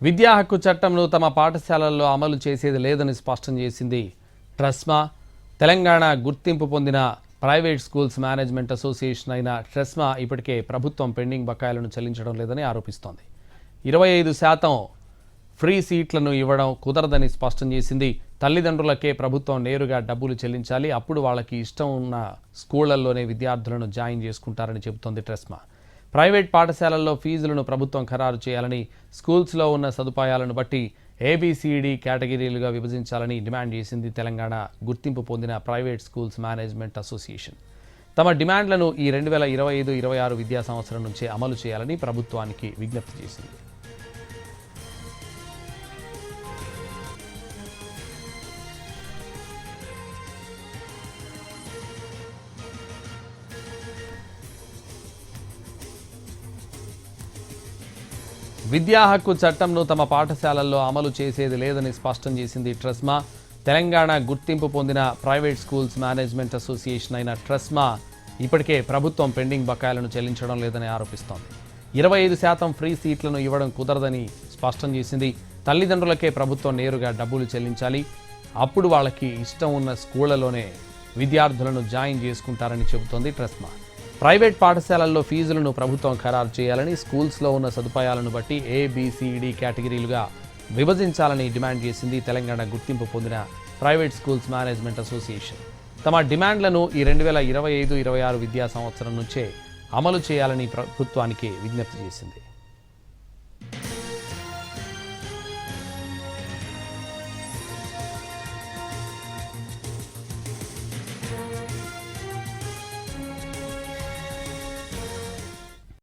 విద్యా హక్కు చట్టంను తమ పాఠశాలల్లో అమలు చేసేది లేదని స్పష్టం చేసింది ట్రస్మా. తెలంగాణ గుర్తింపు పొందిన ప్రైవేట్ స్కూల్స్ మేనేజ్మెంట్ అసోసియేషన్ అయిన ట్రస్మా ఇప్పటికే ప్రభుత్వం పెండింగ్ బకాయిలను చెల్లించడం లేదని ఆరోపిస్తోంది. 25% ఫ్రీ సీట్లను ఇవ్వడం కుదరదని స్పష్టం చేసింది. తల్లిదండ్రులకే ప్రభుత్వం నేరుగా డబ్బులు చెల్లించాలి, అప్పుడు వాళ్ళకి ఇష్టం ఉన్న స్కూళ్లలోనే విద్యార్థులను జాయిన్ చేసుకుంటారని చెబుతోంది ట్రస్మా. ప్రైవేట్ పాఠశాలల్లో ఫీజులను ప్రభుత్వం ఖరారు చేయాలని, స్కూల్స్లో ఉన్న సదుపాయాలను బట్టి ఏబిసిడి కేటగిరీలుగా విభజించాలని డిమాండ్ చేసింది తెలంగాణ గుర్తింపు పొందిన ప్రైవేట్ స్కూల్స్ మేనేజ్మెంట్ అసోసియేషన్. తమ డిమాండ్లను ఈ 2025-26 విద్యా సంవత్సరం నుంచే అమలు చేయాలని ప్రభుత్వానికి విజ్ఞప్తి చేసింది. విద్యా హక్కు చట్టంను తమ పాఠశాలల్లో అమలు చేసేది లేదని స్పష్టం చేసింది ట్రస్మా. తెలంగాణ గుర్తింపు పొందిన ప్రైవేట్ స్కూల్స్ మేనేజ్మెంట్ అసోసియేషన్ అయిన ట్రస్మా ఇప్పటికే ప్రభుత్వం పెండింగ్ బకాయిలను చెల్లించడం లేదని ఆరోపిస్తోంది. 25% ఫ్రీ సీట్లను ఇవ్వడం కుదరదని స్పష్టం చేసింది. తల్లిదండ్రులకే ప్రభుత్వం నేరుగా డబ్బులు చెల్లించాలి, అప్పుడు వాళ్ళకి ఇష్టం ఉన్న స్కూళ్లలోనే విద్యార్థులను జాయిన్ చేసుకుంటారని చెబుతోంది ట్రస్మా. ప్రైవేట్ పాఠశాలల్లో ఫీజులను ప్రభుత్వం ఖరారు చేయాలని, స్కూల్స్లో ఉన్న సదుపాయాలను బట్టి ఏబిసిడి కేటగిరీలుగా విభజించాలని డిమాండ్ చేసింది తెలంగాణ గుర్తింపు పొందిన ప్రైవేట్ స్కూల్స్ మేనేజ్మెంట్ అసోసియేషన్. తమ డిమాండ్లను ఈ 2025-26 విద్యా సంవత్సరం నుంచే అమలు చేయాలని ప్రభుత్వానికి విజ్ఞప్తి చేసింది.